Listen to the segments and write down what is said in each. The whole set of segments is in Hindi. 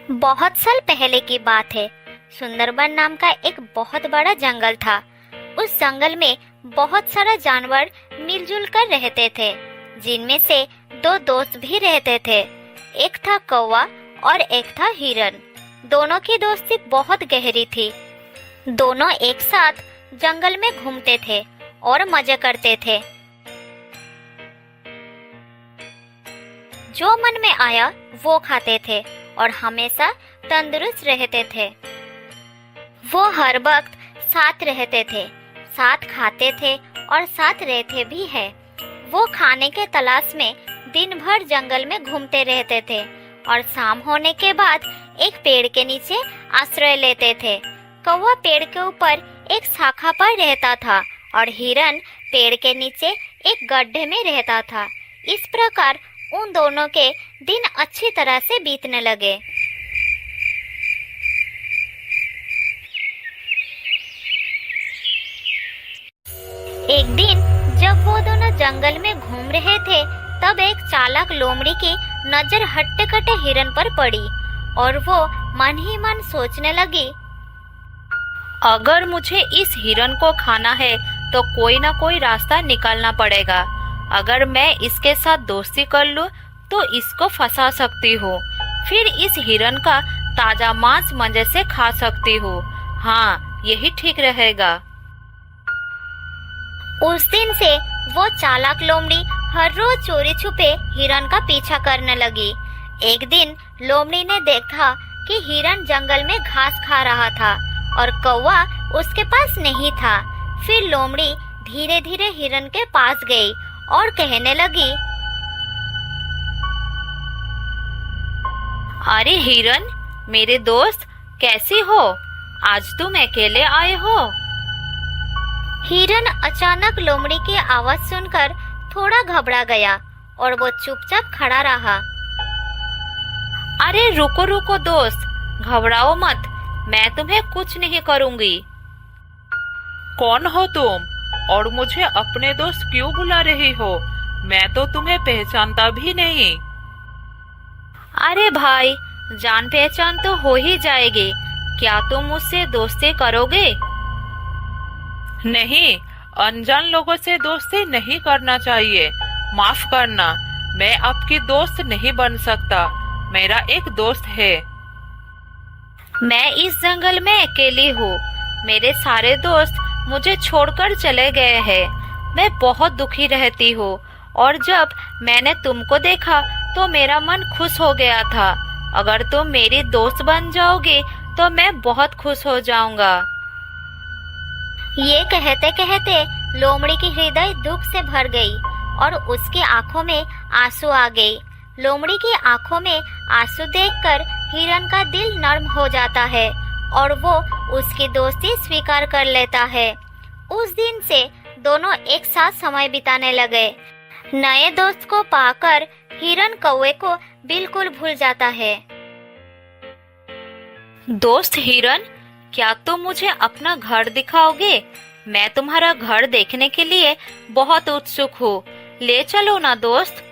बहुत साल पहले की बात है। सुंदरबन नाम का एक बहुत बड़ा जंगल था। उस जंगल में बहुत सारा जानवर मिलजुल कर रहते थे, जिनमें से दो दोस्त भी रहते थे। एक था कौवा और एक था हिरन। दोनों की दोस्ती बहुत गहरी थी। दोनों एक साथ जंगल में घूमते थे और मजे करते थे। जो मन में आया वो खाते थे और हमेशा तंदुरुस्त रहते थे। वो हर वक्त साथ रहते थे, साथ खाते थे और साथ रहते भी है। वो खाने के तलाश में दिन भर जंगल में घूमते रहते थे और शाम होने के बाद एक पेड़ के नीचे आश्रय लेते थे। कौवा पेड़ के ऊपर एक शाखा पर रहता था और हिरन पेड़ के नीचे एक गड्ढे में रहता था। इस प्रकार उन दोनों के दिन अच्छी तरह से बीतने लगे। एक दिन जब वो दोनों जंगल में घूम रहे थे, तब एक चालाक लोमड़ी की नजर हट्टे-कट्टे हिरन पर पड़ी और वो मन ही मन सोचने लगी, अगर मुझे इस हिरन को खाना है तो कोई ना कोई रास्ता निकालना पड़ेगा। अगर मैं इसके साथ दोस्ती कर लूं तो इसको फंसा सकती हूँ, फिर इस हिरन का ताजा मांस मजे से खा सकती हूँ। हाँ, यही ठीक रहेगा। उस दिन से वो चालाक लोमड़ी हर रोज चोरी छुपे हिरन का पीछा करने लगी। एक दिन लोमड़ी ने देखा कि हिरन जंगल में घास खा रहा था और कौवा उसके पास नहीं था। फिर लोमड़ी धीरे धीरे हिरन के पास गई और कहने लगी, अरे हिरन, मेरे दोस्त, कैसी हो? आज तुम अकेले आए हो? हिरन अचानक लोमड़ी की आवाज सुनकर थोड़ा घबरा गया और वो चुपचाप खड़ा रहा। अरे रुको रुको दोस्त, घबराओ मत, मैं तुम्हें कुछ नहीं करूंगी। कौन हो तुम और मुझे अपने दोस्त क्यों बुला रही हो? मैं तो तुम्हें पहचानता भी नहीं। अरे भाई, जान पहचान तो हो ही जाएगी। क्या तुम मुझसे दोस्ती करोगे? नहीं, अनजान लोगों से दोस्ती नहीं करना चाहिए। माफ करना, मैं आपकी दोस्त नहीं बन सकता। मेरा एक दोस्त है। मैं इस जंगल में अकेली हूँ। मेरे सारे दोस्त मुझे छोड़कर चले गए हैं। मैं बहुत दुखी रहती हूँ और जब मैंने तुमको देखा तो मेरा मन खुश हो गया था। अगर तुम मेरी दोस्त बन जाओगी तो मैं बहुत खुश हो जाऊंगा। ये कहते कहते लोमड़ी की हृदय दुख से भर गई और उसकी आंखों में आंसू आ गई। लोमड़ी की आंखों में आंसू देखकर हिरन का दिल नर्म हो जाता है और वो उसकी दोस्ती स्वीकार कर लेता है। उस दिन से दोनों एक साथ समय बिताने लगे। नए दोस्त को पाकर हिरन कौवे को बिल्कुल भूल जाता है। दोस्त हिरन, क्या तुम मुझे अपना घर दिखाओगे? मैं तुम्हारा घर देखने के लिए बहुत उत्सुक हूँ। ले चलो ना दोस्त।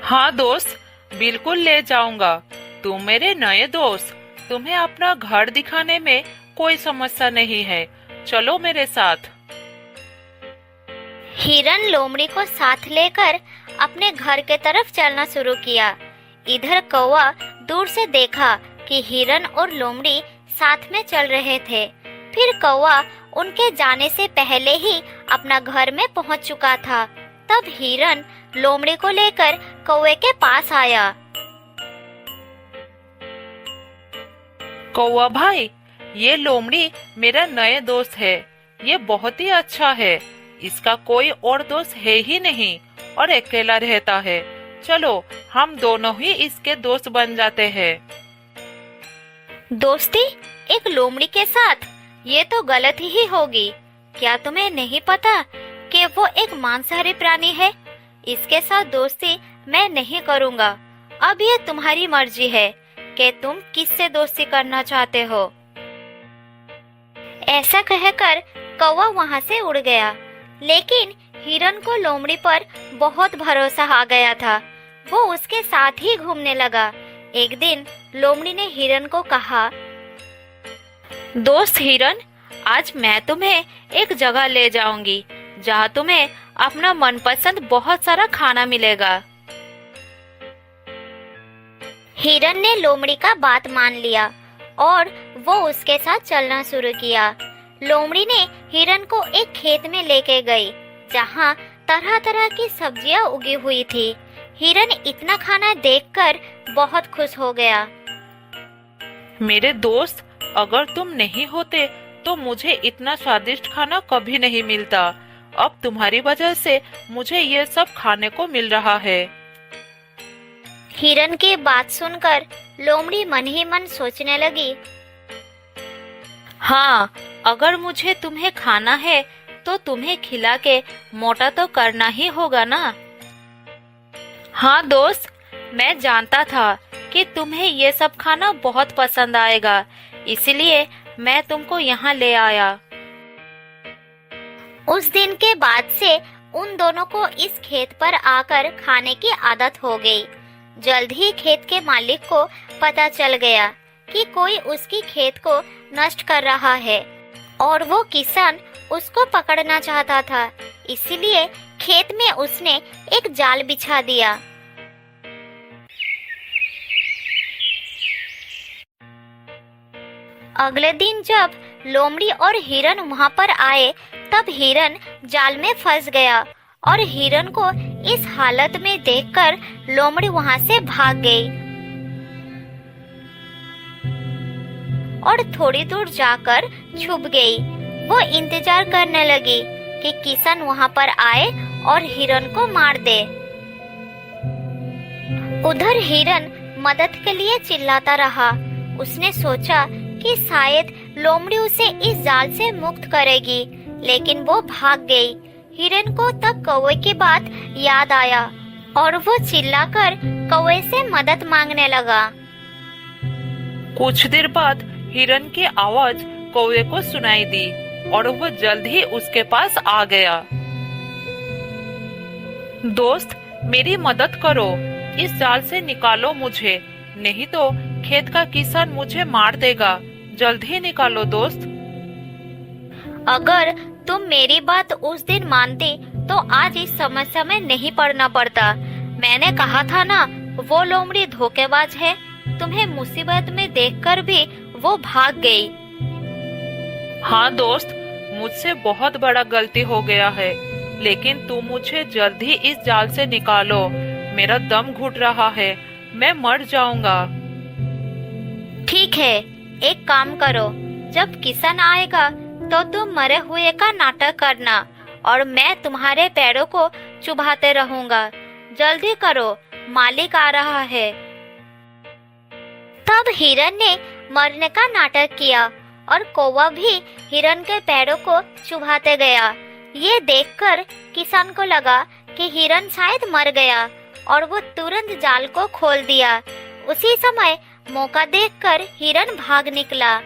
हाँ दोस्त, बिल्कुल ले जाऊंगा। तुम मेरे नए दोस्त, तुम्हें अपना घर दिखाने में कोई समस्या नहीं है। चलो मेरे साथ। हिरन लोमड़ी को साथ लेकर अपने घर के तरफ चलना शुरू किया। इधर कौवा दूर से देखा कि हिरन और लोमड़ी साथ में चल रहे थे। फिर कौवा उनके जाने से पहले ही अपना घर में पहुंच चुका था। तब हिरन लोमड़ी को लेकर कौवे के पास आया। कौवा भाई, ये लोमड़ी मेरा नए दोस्त है। ये बहुत ही अच्छा है। इसका कोई और दोस्त है ही नहीं और अकेला रहता है। चलो हम दोनों ही इसके दोस्त बन जाते हैं। दोस्ती एक लोमड़ी के साथ? ये तो गलत ही होगी। क्या तुम्हें नहीं पता कि वो एक मांसाहारी प्राणी है? इसके साथ दोस्ती मैं नहीं करूँगा। अब ये तुम्हारी मर्जी है कि तुम किससे दोस्ती करना चाहते हो। ऐसा कहकर कौवा वहाँ से उड़ गया। लेकिन हिरन को लोमड़ी पर बहुत भरोसा आ गया था। वो उसके साथ ही घूमने लगा। एक दिन लोमड़ी ने हिरन को कहा, दोस्त हिरन, आज मैं तुम्हें एक जगह ले जाऊंगी जहाँ तुम्हें अपना मनपसंद बहुत सारा खाना मिलेगा। हिरन ने लोमड़ी का बात मान लिया और वो उसके साथ चलना शुरू किया। लोमड़ी ने हिरन को एक खेत में लेके गई जहाँ तरह तरह की सब्जियां उगी हुई थी। हिरन इतना खाना देखकर बहुत खुश हो गया। मेरे दोस्त, अगर तुम नहीं होते तो मुझे इतना स्वादिष्ट खाना कभी नहीं मिलता। अब तुम्हारी वजह से मुझे ये सब खाने को मिल रहा है। हिरन की बात सुनकर लोमड़ी मन ही मन सोचने लगी, हाँ, अगर मुझे तुम्हें खाना है तो तुम्हें खिला के मोटा तो करना ही होगा ना। हाँ दोस्त, मैं जानता था कि तुम्हें ये सब खाना बहुत पसंद आएगा, इसलिए मैं तुमको यहाँ ले आया। उस दिन के बाद से उन दोनों को इस खेत पर आकर खाने की आदत हो गई। जल्द ही खेत के मालिक को पता चल गया कि कोई उसकी खेत को नष्ट कर रहा है और वो किसान उसको पकड़ना चाहता था। इसीलिए खेत में उसने एक जाल बिछा दिया। अगले दिन जब लोमड़ी और हिरन वहां पर आए, तब हिरन जाल में फंस गया और हिरन को इस हालत में देखकर लोमड़ी वहां से भाग गई और थोड़ी दूर जाकर छुप गई। वो इंतजार करने लगी कि किसान वहां पर आए और हिरन को मार दे। उधर हिरन मदद के लिए चिल्लाता रहा। उसने सोचा कि शायद लोमड़ी उसे इस जाल से मुक्त करेगी, लेकिन वो भाग गई। हिरन को तब कौवे की बात याद आया और वो चिल्लाकर कौवे से मदद मांगने लगा। कुछ देर बाद हिरन की आवाज कौवे को सुनाई दी और वो जल्द ही उसके पास आ गया। दोस्त, मेरी मदद करो, इस जाल से निकालो मुझे, नहीं तो खेत का किसान मुझे मार देगा। जल्द ही निकालो दोस्त। अगर तुम मेरी बात उस दिन मानती तो आज इस समस्या में नहीं पड़ना पड़ता। मैंने कहा था ना, वो लोमड़ी धोखेबाज है। तुम्हें मुसीबत में देखकर भी वो भाग गई। हाँ दोस्त, मुझसे बहुत बड़ा गलती हो गया है, लेकिन तुम मुझे जल्द ही इस जाल से निकालो। मेरा दम घुट रहा है, मैं मर जाऊंगा। ठीक है, एक काम करो, जब किसान आएगा तो तुम मरे हुए का नाटक करना और मैं तुम्हारे पैरों को चुभाते रहूंगा। जल्दी करो, मालिक आ रहा है। तब हिरन ने मरने का नाटक किया और कौवा भी हिरन के पैरों को चुभाते गया। ये देखकर किसान को लगा कि हिरन शायद मर गया और वो तुरंत जाल को खोल दिया। उसी समय मौका देखकर हिरन भाग निकला।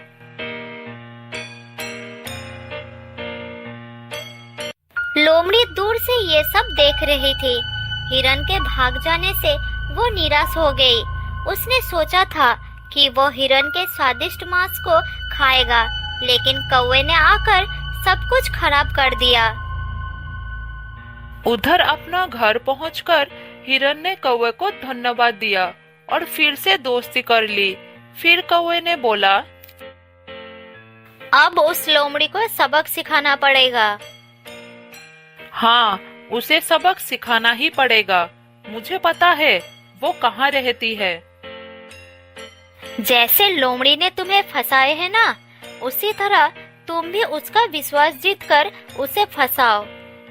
लोमड़ी दूर से ये सब देख रही थी। हिरन के भाग जाने से वो निराश हो गई। उसने सोचा था कि वो हिरन के स्वादिष्ट मांस को खाएगा, लेकिन कौवे ने आकर सब कुछ खराब कर दिया। उधर अपना घर पहुंचकर हिरन ने कौवे को धन्यवाद दिया और फिर से दोस्ती कर ली। फिर कौवे ने बोला, अब उस लोमड़ी को सबक सिखाना पड़ेगा। हाँ, उसे सबक सिखाना ही पड़ेगा। मुझे पता है वो कहाँ रहती है। जैसे लोमड़ी ने तुम्हें फंसाए है ना, उसी तरह तुम भी उसका विश्वास जीतकर उसे फंसाओ।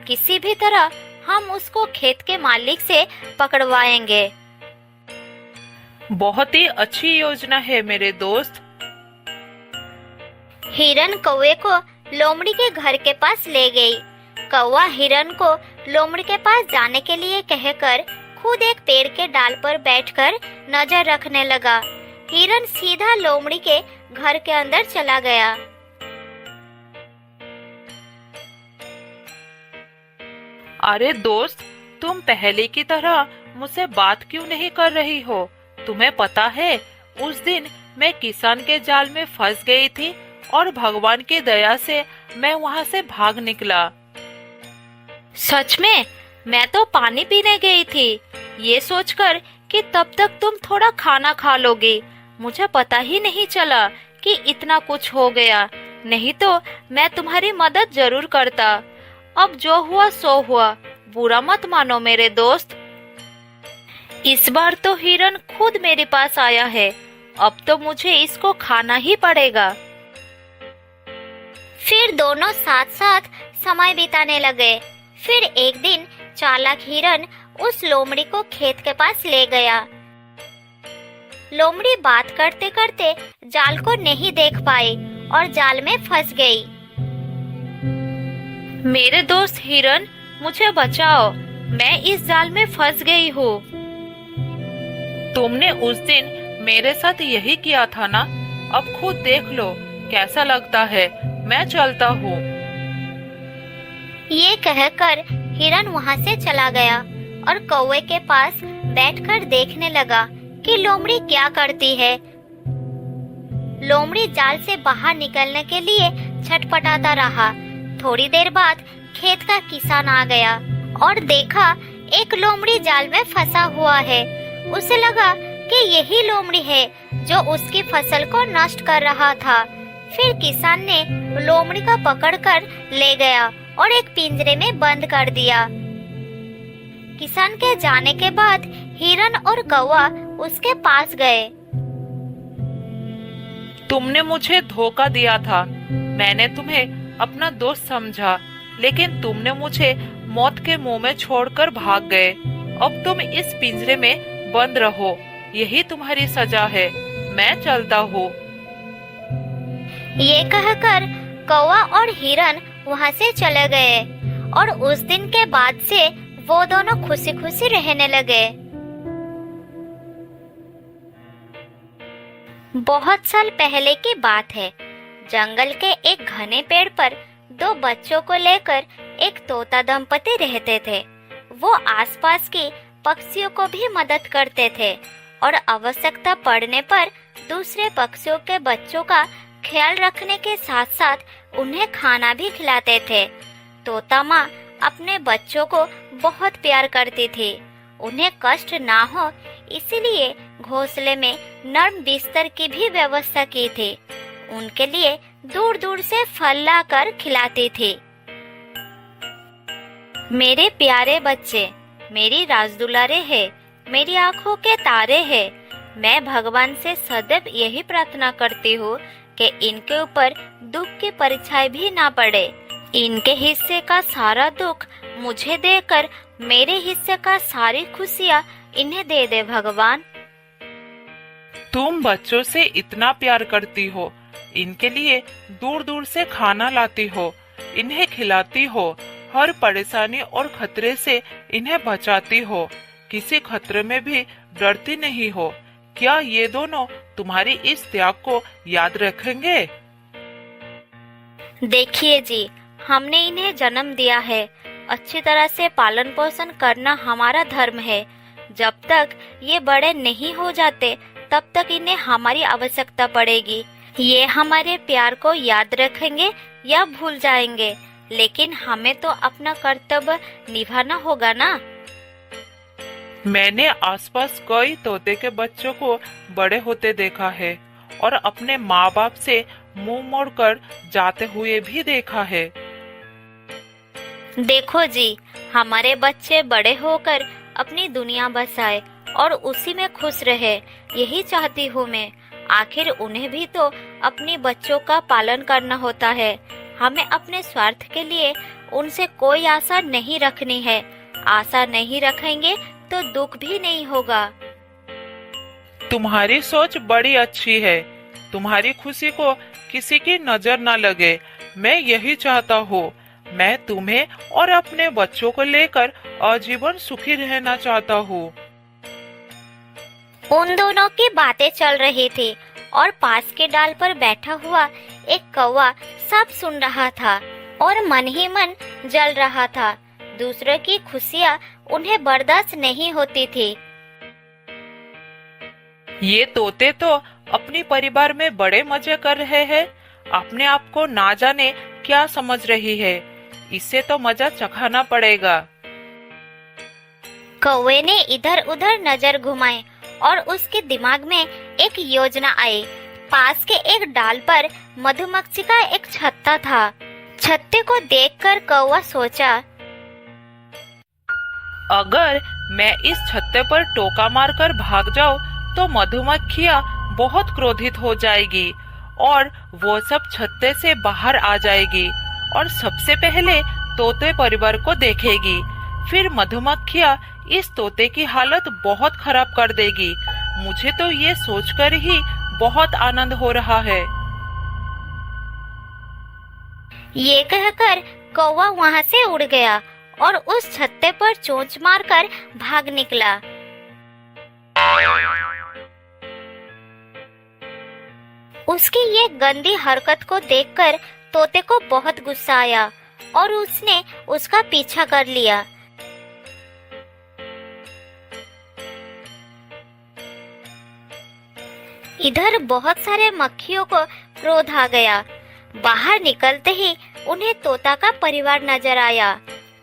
किसी भी तरह हम उसको खेत के मालिक से पकड़वाएंगे। बहुत ही अच्छी योजना है मेरे दोस्त। हिरन कौवे को लोमड़ी के घर के पास ले गई। कौवा हिरन को लोमड़ी के पास जाने के लिए कहकर खुद एक पेड़ के डाल पर बैठकर नजर रखने लगा। हिरन सीधा लोमड़ी के घर के अंदर चला गया। अरे दोस्त, तुम पहले की तरह मुझसे बात क्यों नहीं कर रही हो? तुम्हें पता है, उस दिन मैं किसान के जाल में फंस गई थी और भगवान की दया से मैं वहाँ से भाग निकला। सच में? मैं तो पानी पीने गई थी, ये सोचकर कि तब तक तुम थोड़ा खाना खा लोगी। मुझे पता ही नहीं चला कि इतना कुछ हो गया, नहीं तो मैं तुम्हारी मदद जरूर करता। अब जो हुआ सो हुआ, बुरा मत मानो मेरे दोस्त। इस बार तो हिरन खुद मेरे पास आया है, अब तो मुझे इसको खाना ही पड़ेगा। फिर दोनों साथ साथ समय बिताने लगे। फिर एक दिन चालाक हिरन उस लोमड़ी को खेत के पास ले गया। लोमड़ी बात करते करते जाल को नहीं देख पाई और जाल में फंस गई। मेरे दोस्त हिरन, मुझे बचाओ, मैं इस जाल में फंस गई हूँ। तुमने उस दिन मेरे साथ यही किया था ना? अब खुद देख लो कैसा लगता है। मैं चलता हूँ। ये कहकर हिरन वहाँ से चला गया और कौवे के पास बैठकर देखने लगा कि लोमड़ी क्या करती है। लोमड़ी जाल से बाहर निकलने के लिए छटपटाता रहा। थोड़ी देर बाद खेत का किसान आ गया और देखा एक लोमड़ी जाल में फंसा हुआ है। उसे लगा कि यही लोमड़ी है जो उसकी फसल को नष्ट कर रहा था। फिर किसान ने लोमड़ी को पकड़कर ले गया और एक पिंजरे में बंद कर दिया। किसान के जाने के बाद हिरन और कौवा उसके पास गए। तुमने मुझे धोखा दिया था। मैंने तुम्हें अपना दोस्त समझा, लेकिन तुमने मुझे मौत के मुंह में छोड़कर भाग गए। अब तुम इस पिंजरे में बंद रहो, यही तुम्हारी सजा है। मैं चलता हूँ। ये कहकर कौवा और हिरन वहाँ से चले गए और उस दिन के बाद से वो दोनों खुशी खुशी रहने लगे। बहुत साल पहले की बात है। जंगल के एक घने पेड़ पर दो बच्चों को लेकर एक तोता दंपति रहते थे। वो आसपास के पक्षियों को भी मदद करते थे और आवश्यकता पड़ने पर दूसरे पक्षियों के बच्चों का ख्याल रखने के साथ साथ उन्हें खाना भी खिलाते थे। तोता माँ अपने बच्चों को बहुत प्यार करती थी। उन्हें कष्ट ना हो इसलिए घोंसले में नर्म बिस्तर की भी व्यवस्था की थी। उनके लिए दूर दूर से फल लाकर खिलाती थी। मेरे प्यारे बच्चे, मेरी राजदुलारे हैं, मेरी आंखों के तारे हैं। मैं भगवान से सदैव यही प्रार्थना करती हूँ कि इनके ऊपर दुख की परछाई भी ना पड़े। इनके हिस्से का सारा दुख मुझे देकर मेरे हिस्से का सारी खुशियाँ इन्हें दे दे भगवान। तुम बच्चों से इतना प्यार करती हो, इनके लिए दूर दूर से खाना लाती हो, इन्हें खिलाती हो, हर परेशानी और खतरे से इन्हें बचाती हो, किसी खतरे में भी डरती नहीं हो। क्या ये दोनों तुम्हारी इस त्याग को याद रखेंगे? देखिए जी, हमने इन्हें जन्म दिया है। अच्छी तरह से पालन पोषण करना हमारा धर्म है। जब तक ये बड़े नहीं हो जाते तब तक इन्हें हमारी आवश्यकता पड़ेगी। ये हमारे प्यार को याद रखेंगे या भूल जाएंगे, लेकिन हमें तो अपना कर्तव्य निभाना होगा ना। मैंने आसपास कई तोते के बच्चों को बड़े होते देखा है और अपने माँ बाप से मुंह मोड़कर जाते हुए भी देखा है। देखो जी, हमारे बच्चे बड़े होकर अपनी दुनिया बसाए और उसी में खुश रहे, यही चाहती हूँ मैं। आखिर उन्हें भी तो अपने बच्चों का पालन करना होता है। हमें अपने स्वार्थ के लिए उनसे कोई आशा नहीं रखनी है। आशा नहीं रखेंगे तो दुख भी नहीं होगा। तुम्हारी सोच बड़ी अच्छी है। तुम्हारी खुशी को किसी की नजर न लगे, मैं यही चाहता हूँ। मैं तुम्हें और अपने बच्चों को लेकर आजीवन सुखी रहना चाहता हूँ। उन दोनों की बातें चल रही थी और पास के डाल पर बैठा हुआ एक कौवा सब सुन रहा था और मन ही मन जल रहा था। दूसरों की खुशियाँ उन्हें बर्दाश्त नहीं होती थी। ये तोते तो अपनी परिवार में बड़े मजे कर रहे हैं। अपने आप को ना जाने क्या समझ रही है। इसे तो मजा चखाना पड़ेगा। कौवे ने इधर उधर नजर घुमाई और उसके दिमाग में एक योजना आई। पास के एक डाल पर मधुमक्खी का एक छत्ता था। छत्ते को देखकर कौवा सोचा, अगर मैं इस छत्ते पर टोका मारकर भाग जाऊं तो मधुमक्खियां बहुत क्रोधित हो जाएगी और वो सब छत्ते से बाहर आ जाएगी और सबसे पहले तोते परिवार को देखेगी। फिर मधुमक्खियां इस तोते की हालत बहुत खराब कर देगी। मुझे तो ये सोचकर ही बहुत आनंद हो रहा है। ये कहकर कौवा वहां से उड़ गया और उस छत्ते पर चोंच मारकर भाग निकला। उसकी ये गंदी हरकत को देखकर तोते को बहुत गुस्सा आया और उसने उसका पीछा कर लिया। इधर बहुत सारे मक्खियों को क्रोध आ गया। बाहर निकलते ही उन्हें तोता का परिवार नजर आया।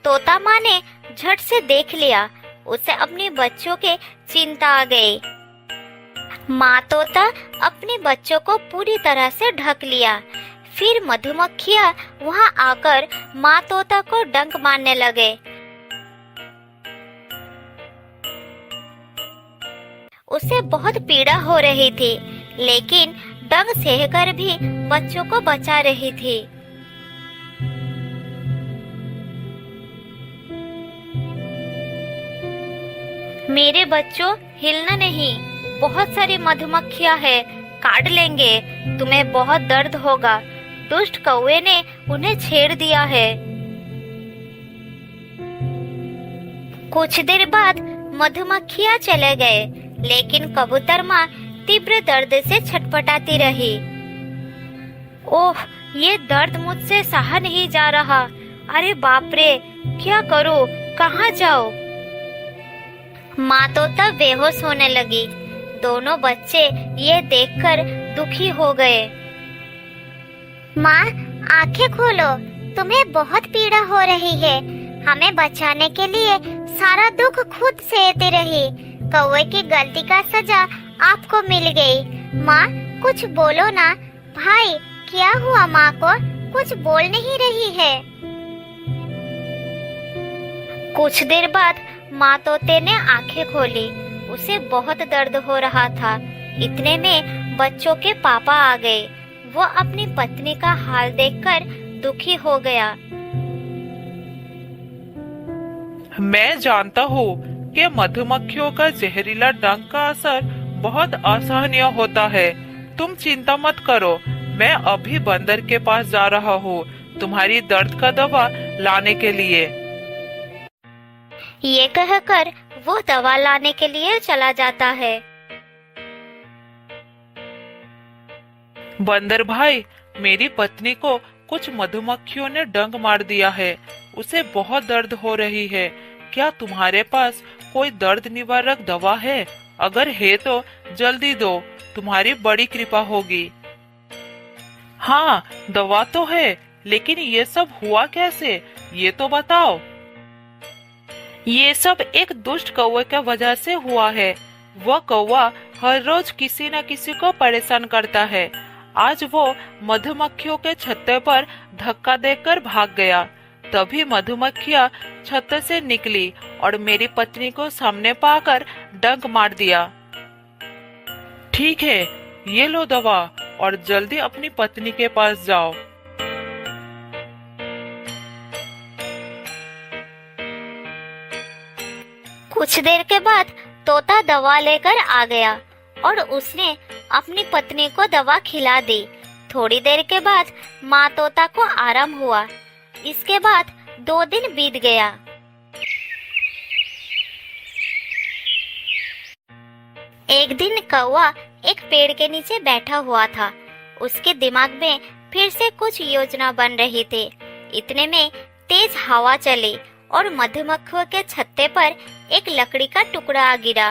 तोता माँ ने झट से देख लिया। उसे अपने बच्चों के चिंता आ गई। माँ तोता अपने बच्चों को पूरी तरह से ढक लिया। फिर मधुमक्खियाँ वहाँ आकर माँ तोता को डंक मारने लगे। उसे बहुत पीड़ा हो रही थी, लेकिन डंक सहकर भी बच्चों को बचा रही थी। मेरे बच्चों, हिलना नहीं, बहुत सारी मधुमक्खियां हैं, काट लेंगे, तुम्हें बहुत दर्द होगा। दुष्ट कौवे ने उन्हें छेड़ दिया है। कुछ देर बाद मधुमक्खियां चले गए, लेकिन कबूतर माँ तीव्र दर्द से छटपटाती रही। ओह, ये दर्द मुझसे सहा नहीं जा रहा। अरे बाप रे, क्या करूं, कहाँ जाऊं? माँ तोता बेहोश होने लगी। दोनों बच्चे ये देखकर दुखी हो गए। माँ, आंखें खोलो, तुम्हें बहुत पीड़ा हो रही है। हमें बचाने के लिए सारा दुख खुद सहती रही। कौवे की गलती का सजा आपको मिल गई। माँ, कुछ बोलो ना। भाई, क्या हुआ? माँ को कुछ बोल नहीं रही है। कुछ देर बाद माँ तोते ने आंखें खोली। उसे बहुत दर्द हो रहा था। इतने में बच्चों के पापा आ गए। वो अपनी पत्नी का हाल देखकर दुखी हो गया। मैं जानता हूँ कि मधुमक्खियों का जहरीला डंक का असर बहुत असहनीय होता है। तुम चिंता मत करो, मैं अभी बंदर के पास जा रहा हूँ तुम्हारी दर्द का दवा लाने के लिए। ये कहकर वो दवा लाने के लिए चला जाता है। बंदर भाई, मेरी पत्नी को कुछ मधुमक्खियों ने डंक मार दिया है। उसे बहुत दर्द हो रही है। क्या तुम्हारे पास कोई दर्द निवारक दवा है? अगर है तो जल्दी दो, तुम्हारी बड़ी कृपा होगी। हाँ, दवा तो है, लेकिन ये सब हुआ कैसे, ये तो बताओ। ये सब एक दुष्ट कौवे की वजह से हुआ है। वह कौवा हर रोज किसी न किसी को परेशान करता है। आज वो मधुमक्खियों के छत्ते पर धक्का देकर भाग गया। तभी मधुमक्खियां छत्ते से निकली और मेरी पत्नी को सामने पाकर डंक मार दिया। ठीक है, ये लो दवा और जल्दी अपनी पत्नी के पास जाओ। कुछ देर के बाद तोता दवा लेकर आ गया और उसने अपनी पत्नी को दवा खिला दी। थोड़ी देर के बाद माँ तोता को आराम हुआ। इसके बाद 2 दिन बीत गया। एक दिन कौवा एक पेड़ के नीचे बैठा हुआ था। उसके दिमाग में फिर से कुछ योजना बन रही थी। इतने में तेज हवा चली और मधुमक्खियों के छत्ते पर एक लकड़ी का टुकड़ा आ गिरा।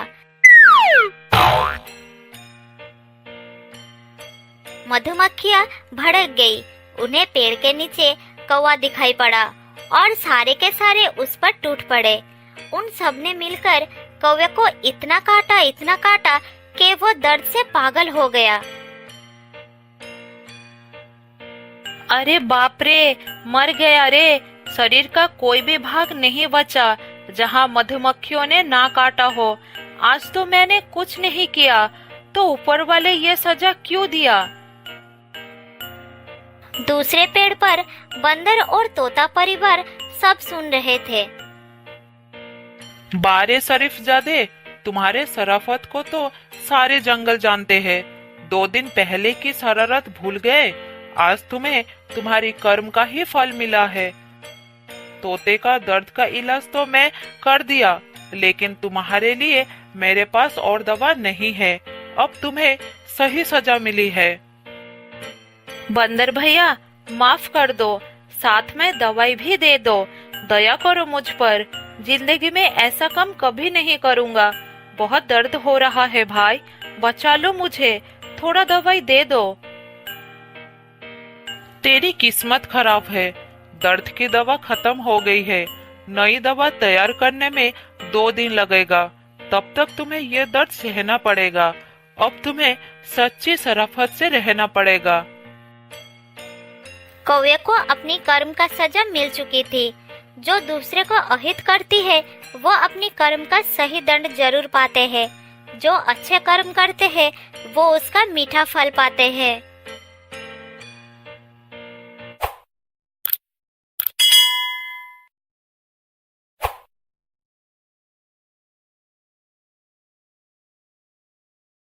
मधुमक्खियाँ भड़क गई। उन्हें पेड़ के नीचे कौवा दिखाई पड़ा और सारे के सारे उस पर टूट पड़े। उन सब ने मिलकर कौवे को इतना काटा कि वो दर्द से पागल हो गया। अरे बाप रे, मर गया रे। शरीर का कोई भी भाग नहीं बचा जहाँ मधुमक्खियों ने ना काटा हो। आज तो मैंने कुछ नहीं किया, तो ऊपर वाले ये सजा क्यों दिया? दूसरे पेड़ पर बंदर और तोता परिवार सब सुन रहे थे। बारे शरीफजादे, तुम्हारे शराफत को तो सारे जंगल जानते हैं। 2 दिन पहले की शरारत भूल गए। आज तुम्हें तुम्हारी कर्म का ही फल मिला है। तोते का दर्द का इलाज तो मैं कर दिया, लेकिन तुम्हारे लिए मेरे पास और दवा नहीं है। अब तुम्हें सही सजा मिली है। बंदर भैया, माफ कर दो, साथ में दवाई भी दे दो। दया करो मुझ पर। जिंदगी में ऐसा काम कभी नहीं करूँगा। बहुत दर्द हो रहा है भाई, बचा लो मुझे। थोड़ा दवाई दे दो। तेरी किस्मत खराब है। दर्द की दवा खत्म हो गई है। नई दवा तैयार करने में 2 दिन लगेगा। तब तक तुम्हें यह दर्द सहना पड़ेगा। अब तुम्हें सच्ची शराफत से रहना पड़ेगा। कौवे को अपनी कर्म का सजा मिल चुकी थी। जो दूसरे को अहित करती है वो अपनी कर्म का सही दंड जरूर पाते हैं। जो अच्छे कर्म करते हैं वो उसका मीठा फल पाते हैं।